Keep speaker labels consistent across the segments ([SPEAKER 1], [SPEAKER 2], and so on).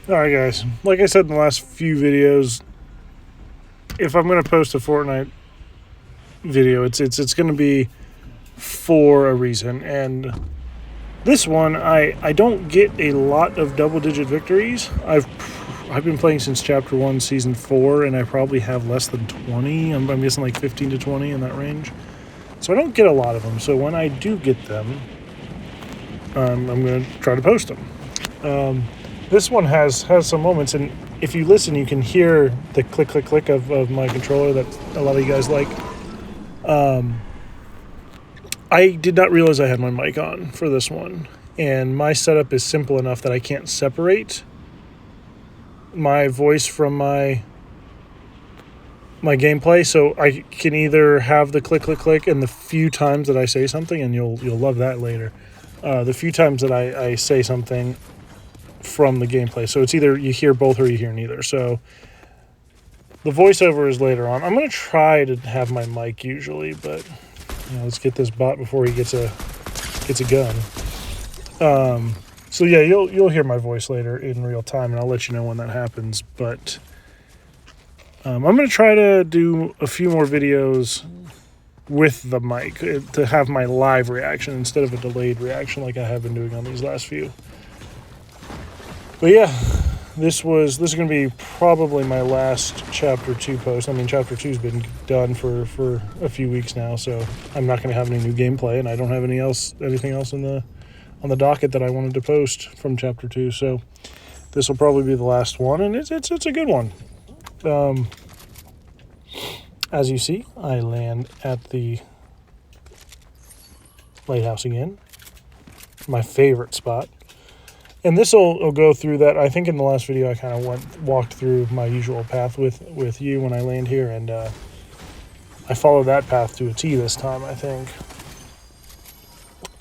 [SPEAKER 1] Alright guys, like I said in the last few videos, if I'm going to post a Fortnite video, it's going to be for a reason. And this one, I don't get a lot of double-digit victories. I've been playing since Chapter 1, Season 4, and I probably have less than 20. I'm guessing like 15 to 20 in that range. So I don't get a lot of them. So when I do get them, I'm going to try to post them. This one has some moments, and if you listen, you can hear the click, click, click of my controller that a lot of you guys like. I did not realize I had my mic on for this one, and my setup is simple enough that I can't separate my voice from my gameplay. So I can either have the click, click, click, and the few times that I say something, and you'll love that later. The few times that I say something from the gameplay. So it's either you hear both or you hear neither. So the voiceover is later on. I'm going to try to have my mic usually, but let's get this bot before he gets a gun. So yeah, you'll hear my voice later in real time, and I'll let you know when that happens. But I'm going to try to do a few more videos with the mic to have my live reaction instead of a delayed reaction like I have been doing on these last few. But yeah, this is going to be probably my last Chapter 2 post. I mean, Chapter 2's been done for a few weeks now, so I'm not going to have any new gameplay, and I don't have anything else on the docket that I wanted to post from Chapter 2. So this will probably be the last one, and it's a good one. As you see, I land at the lighthouse again, my favorite spot. And this will go through that. I think in the last video I kind of walked through my usual path with you when I land here, and I followed that path to a T this time, I think.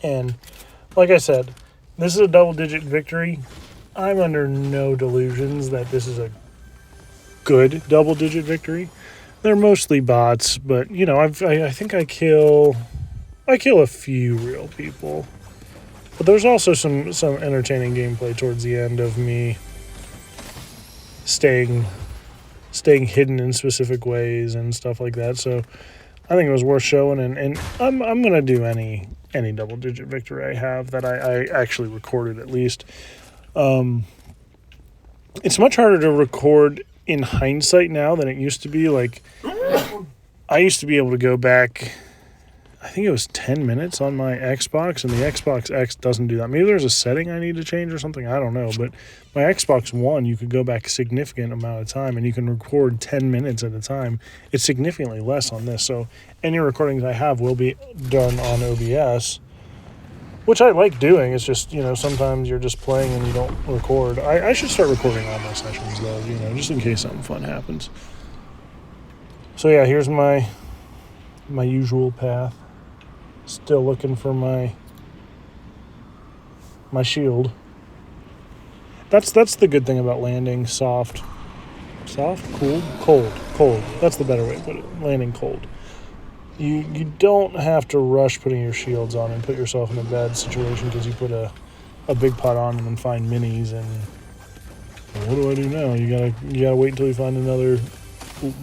[SPEAKER 1] And like I said, this is a double-digit victory. I'm under no delusions that this is a good double-digit victory. They're mostly bots, but I think I kill a few real people. But there's also some entertaining gameplay towards the end of me staying hidden in specific ways and stuff like that. So I think it was worth showing, and I'm gonna do any double-digit victory I have that I actually recorded at least. It's much harder to record in hindsight now than it used to be. Like, I used to be able to go back, I think it was 10 minutes on my Xbox, and the Xbox X doesn't do that. Maybe there's a setting I need to change or something, I don't know. But my Xbox One, you could go back a significant amount of time, and you can record 10 minutes at a time. It's significantly less on this. So any recordings I have will be done on OBS, which I like doing. It's just, sometimes you're just playing and you don't record. I should start recording all my sessions, though, just in case something fun happens. So yeah, here's my usual path. Still looking for my shield. That's the good thing about landing soft, cool, cold. That's the better way to put it. Landing cold. You don't have to rush putting your shields on and put yourself in a bad situation because you put a big pot on and then find minis, and what do I do now? You gotta wait until you find another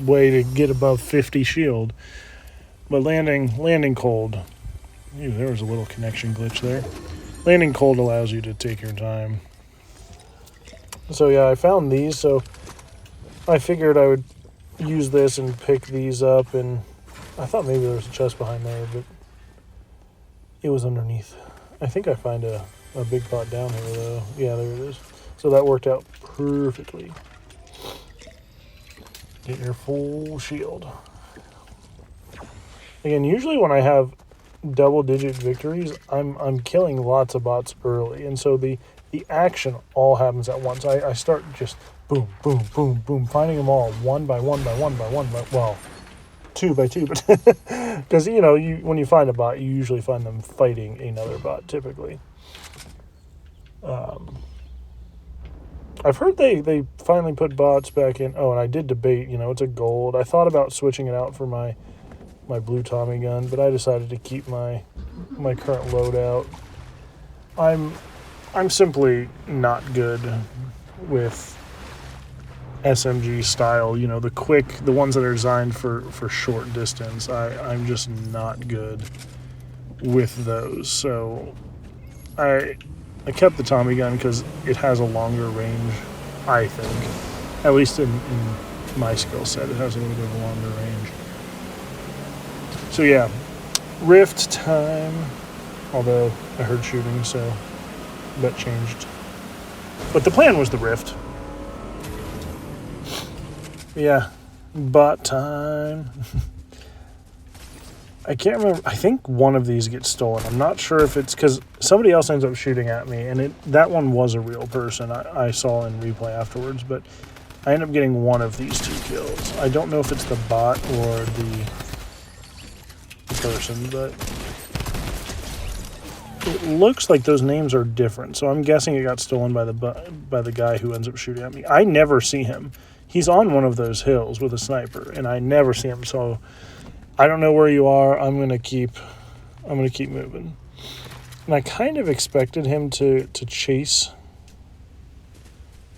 [SPEAKER 1] way to get above 50 shield. But landing cold. Ew, there was a little connection glitch there. Landing cold allows you to take your time. So yeah, I found these, so I figured I would use this and pick these up, and I thought maybe there was a chest behind there, but it was underneath. I think I find a big pot down here, though. Yeah, there it is. So that worked out perfectly. Get your full shield. Again, usually when I have double-digit victories, I'm killing lots of bots early, and so the action all happens at once. I start just boom, boom, boom, boom, finding them all one by one by one by one by, well, two by two, but because when you find a bot, you usually find them fighting another bot typically. I've heard they finally put bots back in. Oh, and I did debate, it's a gold. I thought about switching it out for my blue Tommy gun, but I decided to keep my current loadout. I'm simply not good with SMG style, the ones that are designed for short distance. I'm just not good with those. So I kept the Tommy gun because it has a longer range, I think. At least in my skill set, it has a little bit of a longer range. So yeah, Rift time. Although I heard shooting, so that changed. But the plan was the Rift. Yeah, bot time. I can't remember. I think one of these gets stolen. I'm not sure if it's because somebody else ends up shooting at me, and that one was a real person. I saw in replay afterwards, but I end up getting one of these 2 kills. I don't know if it's the bot or the person, but it looks like those names are different. So I'm guessing it got stolen by the guy who ends up shooting at me. I never see him. He's on one of those hills with a sniper, and I never see him. So I don't know where you are. I'm gonna keep moving. And I kind of expected him to chase.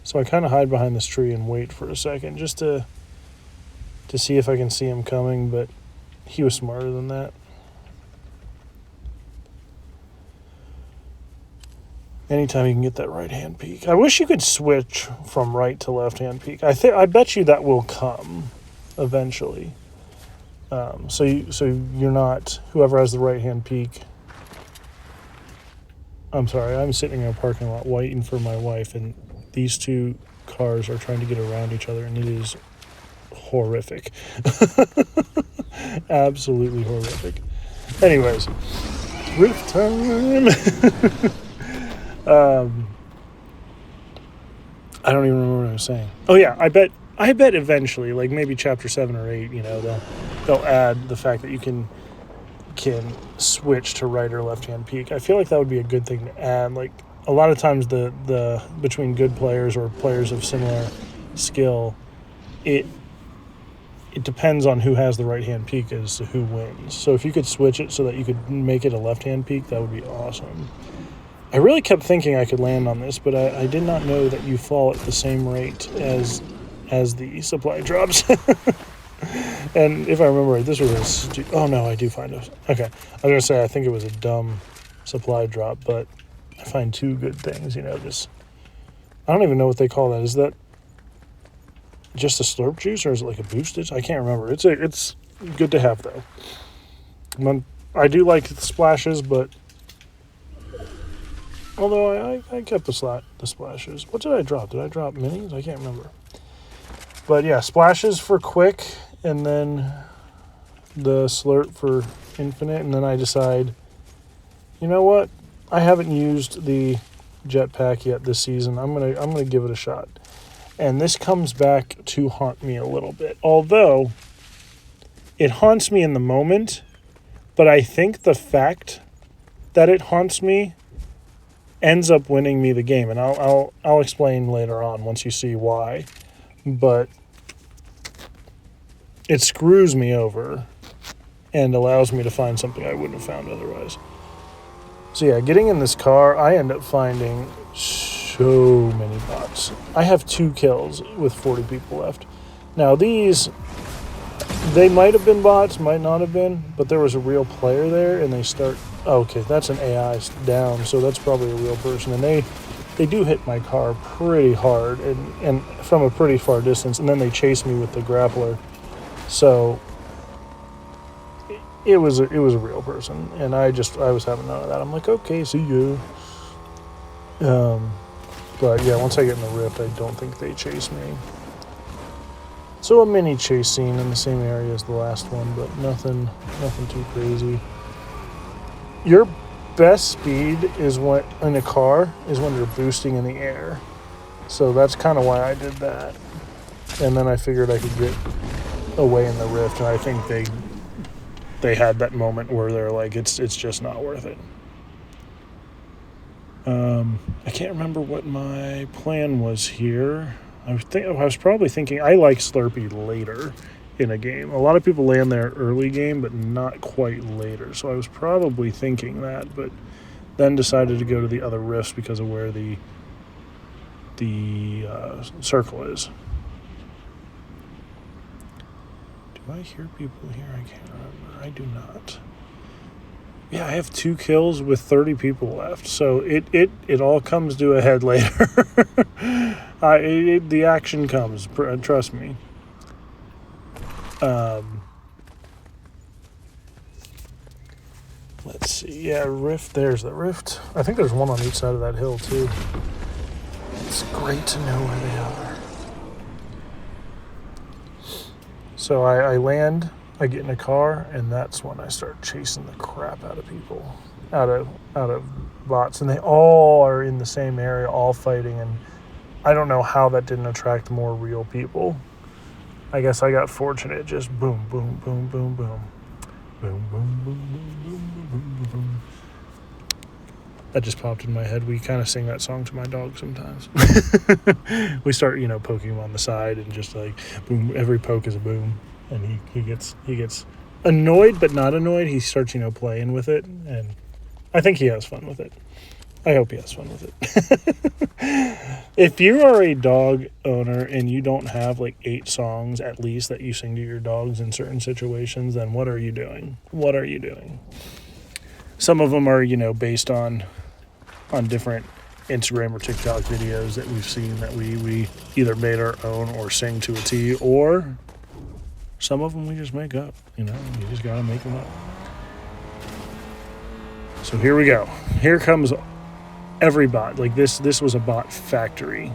[SPEAKER 1] So I kind of hide behind this tree and wait for a second just to see if I can see him coming, but he was smarter than that. Anytime you can get that right-hand peek. I wish you could switch from right to left-hand peek. I bet you that will come eventually. So you're not, whoever has the right-hand peek. I'm sorry, I'm sitting in a parking lot waiting for my wife, and these 2 cars are trying to get around each other, and it is horrific. Absolutely horrific. Anyways, Rift time. I don't even remember what I was saying. Oh yeah, I bet eventually, like maybe chapter 7 or 8, they'll add the fact that you can switch to right or left hand peek. I feel like that would be a good thing to add. Like a lot of times the between good players or players of similar skill, it depends on who has the right hand peek as to who wins. So if you could switch it so that you could make it a left hand peek, that would be awesome. I really kept thinking I could land on this, but I did not know that you fall at the same rate as the supply drops. And if I remember right, this was oh no, I do find it. Okay, I was going to say I think it was a dumb supply drop, but I find 2 good things, just... I don't even know what they call that. Is that just a slurp juice, or is it like a boostage? I can't remember. It's good to have, though. I do like the splashes, but... Although I kept the splashes. What did I drop? Did I drop minis? I can't remember. But yeah, splashes for quick, and then the slurp for infinite, and then I decide, you know what? I haven't used the jetpack yet this season. I'm gonna give it a shot. And this comes back to haunt me a little bit. Although it haunts me in the moment, but I think the fact that it haunts me ends up winning me the game, and I'll explain later on once you see why. But it screws me over and allows me to find something I wouldn't have found otherwise. So yeah, getting in this car, I end up finding so many bots. I have 2 kills with 40 people left. Now these, they might have been bots, might not have been, but there was a real player there, and they start... Okay, that's an AI down, so that's probably a real person. And they do hit my car pretty hard and from a pretty far distance, and then they chase me with the grappler. So it was a real person, and I was having none of that. I'm like, okay, see you. But yeah, once I get in the Rift, I don't think they chase me. So a mini chase scene in the same area as the last one, but nothing too crazy. Your best speed is when in a car is when you're boosting in the air. So that's kind of why I did that. And then I figured I could get away in the Rift, and I think they had that moment where they're like, it's just not worth it. I can't remember what my plan was here. I was probably thinking I like Slurpee later in a game. A lot of people land there early game, but not quite later. So I was probably thinking that, but then decided to go to the other rifts because of where the the circle is. Do I hear people here? I can't remember. I do not. Yeah, I have 2 kills with 30 people left, so it all comes to a head later. The action comes, trust me. Let's see. Yeah, rift. There's the rift. I think there's one on each side of that hill, too. It's great to know where they are. So I land, I get in a car, and that's when I start chasing the crap out of people, out of bots, and they all are in the same area, all fighting, and I don't know how that didn't attract more real people. I guess I got fortunate. Just boom, boom, boom, boom, boom, boom, boom, boom, boom, boom, boom, boom, boom. That just popped in my head. We kind of sing that song to my dog sometimes. We start, poking him on the side and just like boom. Every poke is a boom, and he gets annoyed but not annoyed. He starts, playing with it, and I think he has fun with it. I hope he has fun with it. If you are a dog owner and you don't have like 8 songs at least that you sing to your dogs in certain situations, then what are you doing? What are you doing? Some of them are, based on different Instagram or TikTok videos that we've seen that we either made our own or sing to a T, or some of them we just make up. You just gotta make them up. So here we go. Here comes every bot. Like this was a bot factory.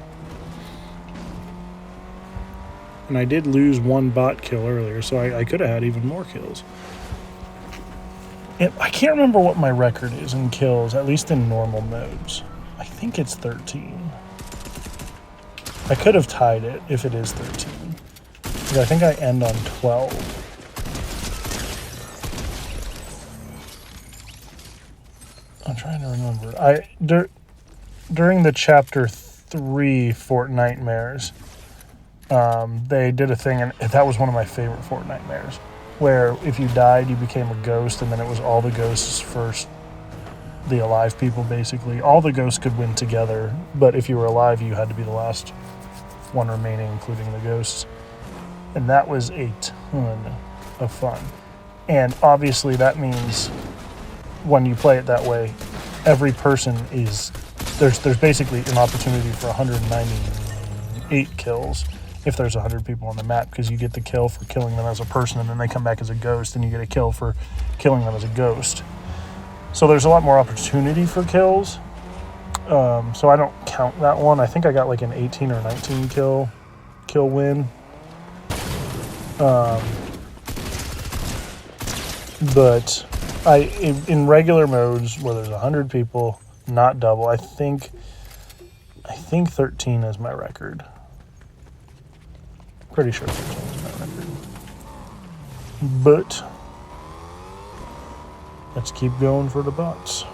[SPEAKER 1] And I did lose 1 bot kill earlier, so I could have had even more kills. And I can't remember what my record is in kills, at least in normal modes. I think it's 13. I could have tied it if it is 13. But I think I end on 12. I'm trying to remember. During the chapter 3 Fortnitemares, they did a thing, and that was one of my favorite Fortnitemares, where if you died, you became a ghost, and then it was all the ghosts first, the alive people, basically. All the ghosts could win together, but if you were alive, you had to be the last one remaining, including the ghosts. And that was a ton of fun. And obviously that means when you play it that way, every person is... There's basically an opportunity for 198 kills if there's 100 people on the map, because you get the kill for killing them as a person, and then they come back as a ghost, and you get a kill for killing them as a ghost. So there's a lot more opportunity for kills. So I don't count that one. I think I got like an 18 or 19 kill win. But in regular modes where there's 100 people, not double, I think 13 is my record. Pretty sure 13 is my record. But let's keep going for the bots.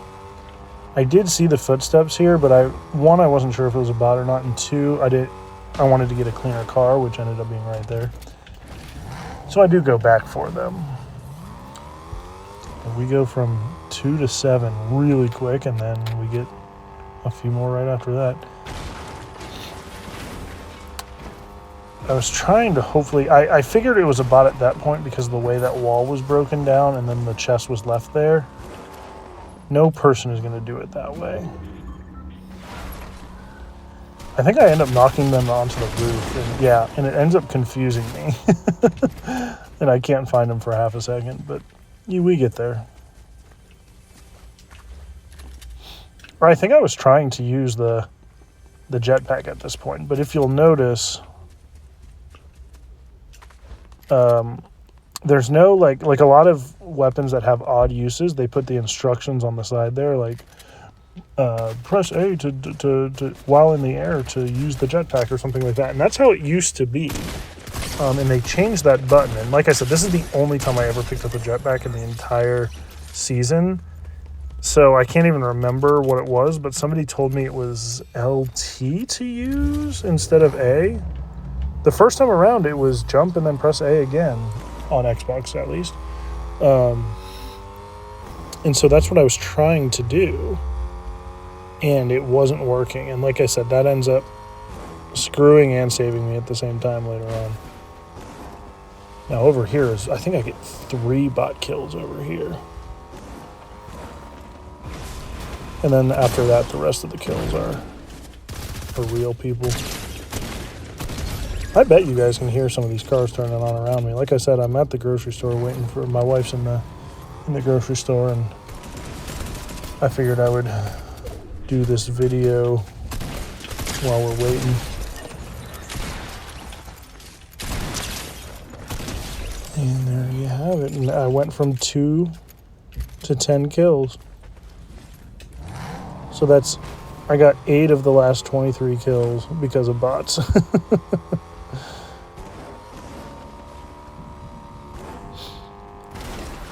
[SPEAKER 1] I did see the footsteps here, but I wasn't sure if it was a bot or not, and 2, I wanted to get a cleaner car, which ended up being right there. So I do go back for them. We go from 2 to 7 really quick, and then we get a few more right after that. I was trying to hopefully... I figured it was a bot at that point because of the way that wall was broken down and then the chest was left there. No person is going to do it that way. I think I end up knocking them onto the roof, and it ends up confusing me. And I can't find them for half a second, but we get there. Or I think I was trying to use the jetpack at this point, but if you'll notice, there's no, like a lot of weapons that have odd uses, they put the instructions on the side there, like, press A to while in the air to use the jetpack or something like that. And that's how it used to be. And they changed that button. And like I said, this is the only time I ever picked up a jetpack in the entire season. So I can't even remember what it was, but somebody told me it was LT to use instead of A. The first time around, it was jump and then press A again, on Xbox at least. And so that's what I was trying to do. And it wasn't working. And like I said, that ends up screwing and saving me at the same time later on. Now over here is, I think I get 3 bot kills over here. And then after that, the rest of the kills are real people. I bet you guys can hear some of these cars turning on around me. Like I said, I'm at the grocery store waiting for my wife's in the grocery store, and I figured I would do this video while we're waiting. And there you have it. And I went from 2 to 10 kills. So that's, I got 8 of the last 23 kills because of bots.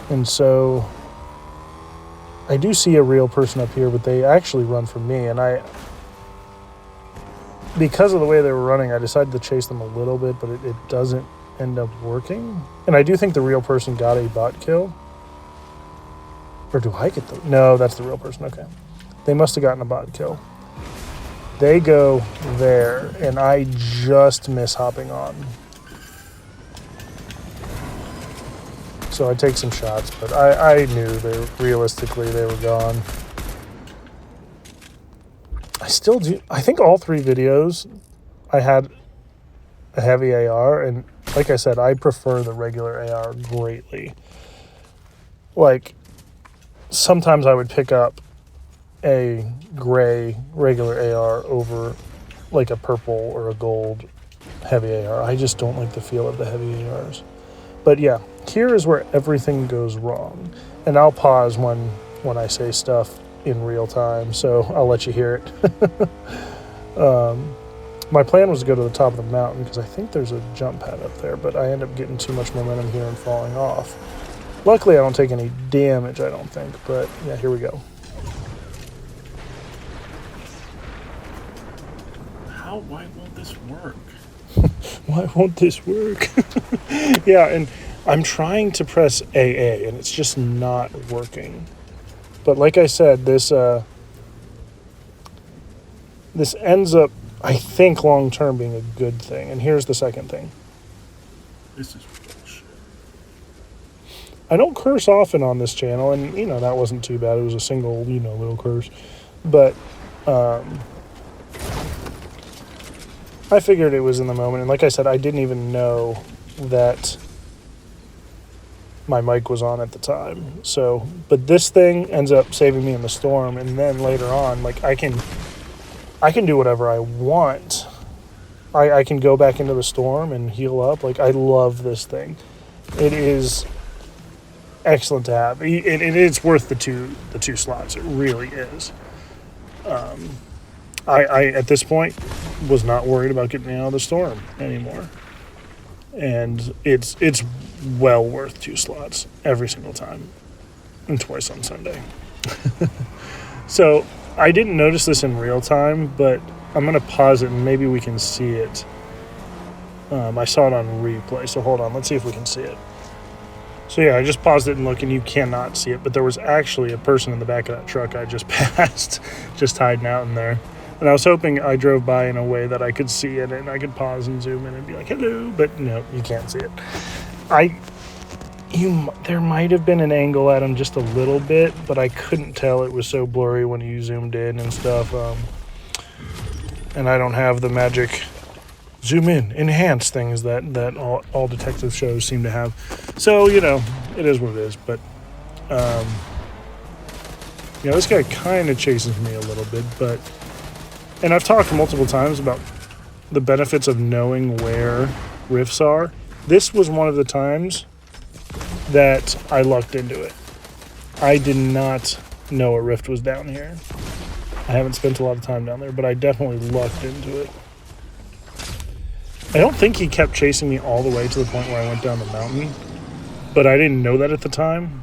[SPEAKER 1] And so I do see a real person up here, but they actually run from me. And because of the way they were running, I decided to chase them a little bit, but it doesn't end up working. And I do think the real person got a bot kill. Or do I get the... No, that's the real person. Okay. They must have gotten a bot kill. They go there, and I just miss hopping on. So I take some shots, but I knew realistically they were gone. I still do. I think all 3 videos I had a heavy AR, and like I said, I prefer the regular AR greatly. Like, sometimes I would pick up a gray regular AR over like a purple or a gold heavy AR. I just don't like the feel of the heavy ARs. But yeah, here is where everything goes wrong. And I'll pause when I say stuff in real time, so I'll let you hear it. My plan was to go to the top of the mountain because I think there's a jump pad up there, but I end up getting too much momentum here and falling off. Luckily, I don't take any damage, I don't think, but yeah, here we go.
[SPEAKER 2] Why won't this work?
[SPEAKER 1] Why won't this work? Yeah, and I'm trying to press AA, and it's just not working. But like I said, this ends up, I think, long term being a good thing. And here's the second thing.
[SPEAKER 2] This is bullshit.
[SPEAKER 1] I don't curse often on this channel, and that wasn't too bad. It was a single, little curse. But I figured it was in the moment, and like I said, I didn't even know that my mic was on at the time. So, but this thing ends up saving me in the storm, and then later on, like, I can do whatever I want. I can go back into the storm and heal up. Like, I love this thing. It is excellent to have. It's worth the two slots. It really is. I at this point was not worried about getting out of the storm anymore, and it's well worth 2 slots every single time, and twice on Sunday. So I didn't notice this in real time, but I'm gonna pause it and maybe we can see it. I saw it on replay, so hold on, let's see if we can see it. So yeah, I just paused it and look, and you cannot see it, but there was actually a person in the back of that truck I just passed, just hiding out in there. And I was hoping I drove by in a way that I could see it and I could pause and zoom in and be like, hello, but no, you can't see it. There might have been an angle at him just a little bit, but I couldn't tell. It was so blurry when you zoomed in and stuff. And I don't have the magic zoom in, enhance things that all detective shows seem to have. So, it is what it is. But, this guy kind of chases me a little bit, but... And I've talked multiple times about the benefits of knowing where rifts are. This was one of the times that I lucked into it. I did not know a rift was down here. I haven't spent a lot of time down there, but I definitely lucked into it. I don't think he kept chasing me all the way to the point where I went down the mountain, but I didn't know that at the time.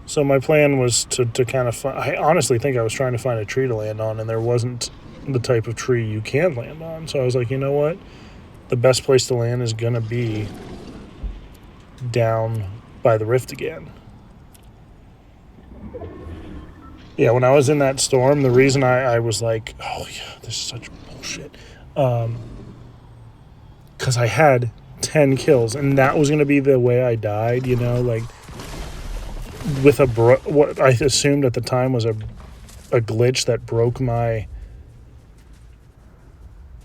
[SPEAKER 1] So my plan was to kind of I honestly think I was trying to find a tree to land on, and there wasn't the type of tree you can land on. So I was like, you know what? The best place to land is going to be down by the rift again. Yeah, when I was in that storm, the reason I was like, oh yeah, this is such bullshit, because I had 10 kills, and that was going to be the way I died, you know, like with what I assumed at the time was a glitch that broke my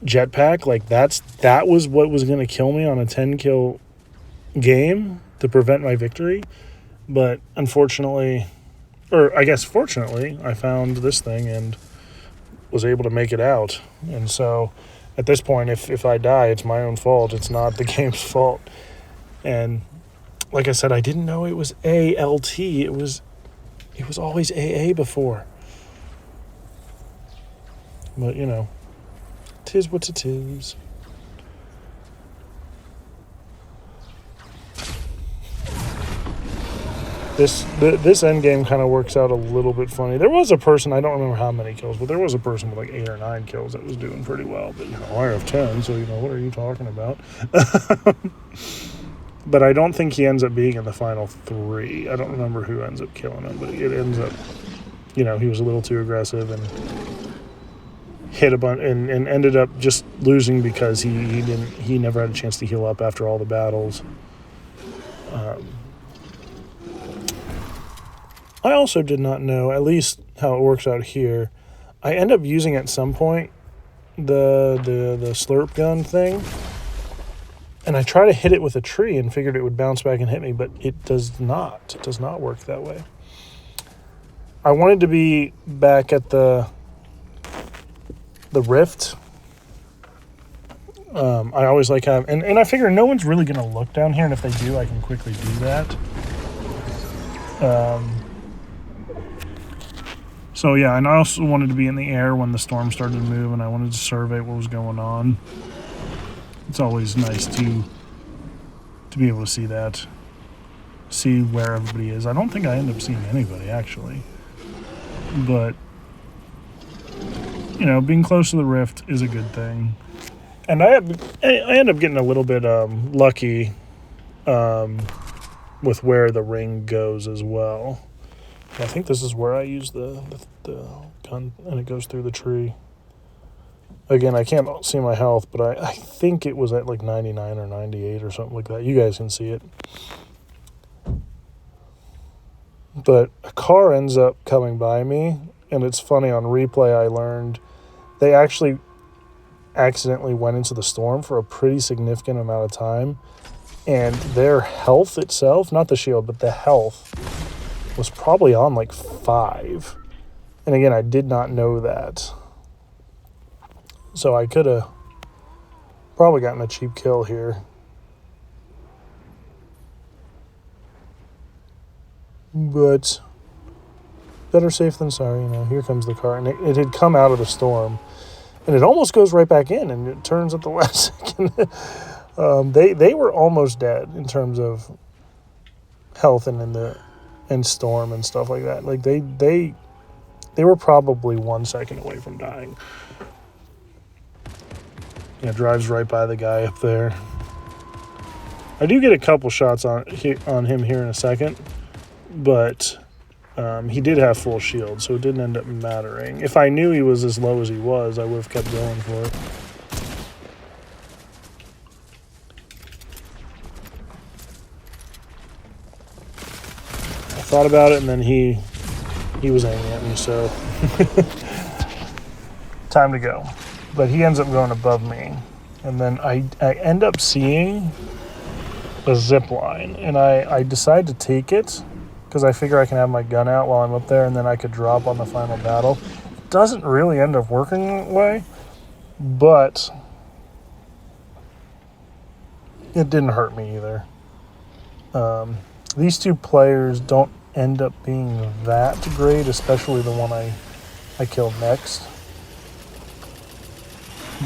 [SPEAKER 1] jetpack. Like that was what was going to kill me on a 10 kill game to prevent my victory. But unfortunately, or I guess fortunately, I found this thing and was able to make it out. And so at this point, if I die, it's my own fault. It's not the game's fault. And like I said, I didn't know it was ALT. It was always AA before. But, you know, 'tis what it is. This end game kind of works out a little bit funny. There was a person, I don't remember how many kills, but there was a person with like 8 or 9 kills that was doing pretty well. But, you know, I have 10, so, you know, what are you talking about? But I don't think he ends up being in the final 3. I don't remember who ends up killing him, but it ends up, you know, he was a little too aggressive and hit a bunch and ended up just losing because he never had a chance to heal up after all the battles. I also did not know, at least how it works out here. I end up using at some point the slurp gun thing, and I try to hit it with a tree and figured it would bounce back and hit me, but it does not. It does not work that way. I wanted to be back at the rift. I always like having, and I figure no one's really going to look down here, and if they do, I can quickly do that. So yeah, and I also wanted to be in the air when the storm started to move, and I wanted to survey what was going on. It's always nice to be able to see that, see where everybody is. I don't think I end up seeing anybody actually, but you know, being close to the rift is a good thing. And I end up getting a little bit lucky with where the ring goes as well. I think this is where I use the gun, and it goes through the tree. Again, I can't see my health, but I think it was at like 99 or 98 or something like that. You guys can see it. But a car ends up coming by me, and it's funny, on replay I learned they actually accidentally went into the storm for a pretty significant amount of time, and their health itself, not the shield, but the health, was probably on like 5. And again, I did not know that. So I could have probably gotten a cheap kill here. But better safe than sorry, you know. Here comes the car. And it had come out of the storm. And it almost goes right back in, and it turns at the last second. They were almost dead in terms of health and storm and stuff like that. Like they were probably 1 second away from dying. Yeah, drives right by the guy up there. I do get a couple shots on him here in a second, but he did have full shield, so it didn't end up mattering. If I knew he was as low as he was, I would have kept going for it. I thought about it, and then he was aiming at me, so time to go. But he ends up going above me, and then I end up seeing a zip line, and I decide to take it because I figure I can have my gun out while I'm up there, and then I could drop on the final battle. It doesn't really end up working that way, but it didn't hurt me either. These two players don't end up being that great, especially the one I killed next.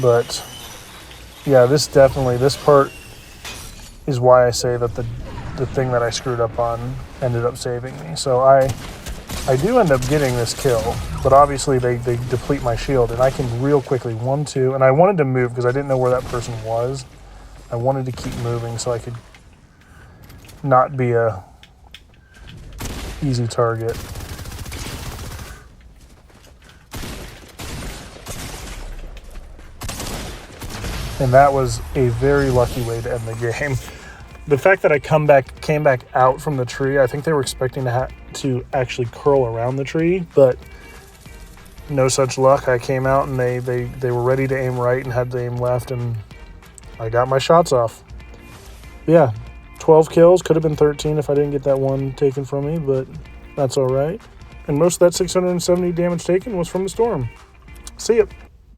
[SPEAKER 1] But yeah, this part is why I say that the thing that I screwed up on ended up saving me. So I do end up getting this kill, but obviously they deplete my shield, and I can real quickly 1, 2, and I wanted to move because I didn't know where that person was. I wanted to keep moving so I could not be a easy target. And that was a very lucky way to end the game. The fact that I came back out from the tree, I think they were expecting to actually curl around the tree, but no such luck. I came out and they were ready to aim right and had to aim left, and I got my shots off. Yeah, 12 kills. Could have been 13 if I didn't get that one taken from me, but that's all right. And most of that 670 damage taken was from the storm. See ya.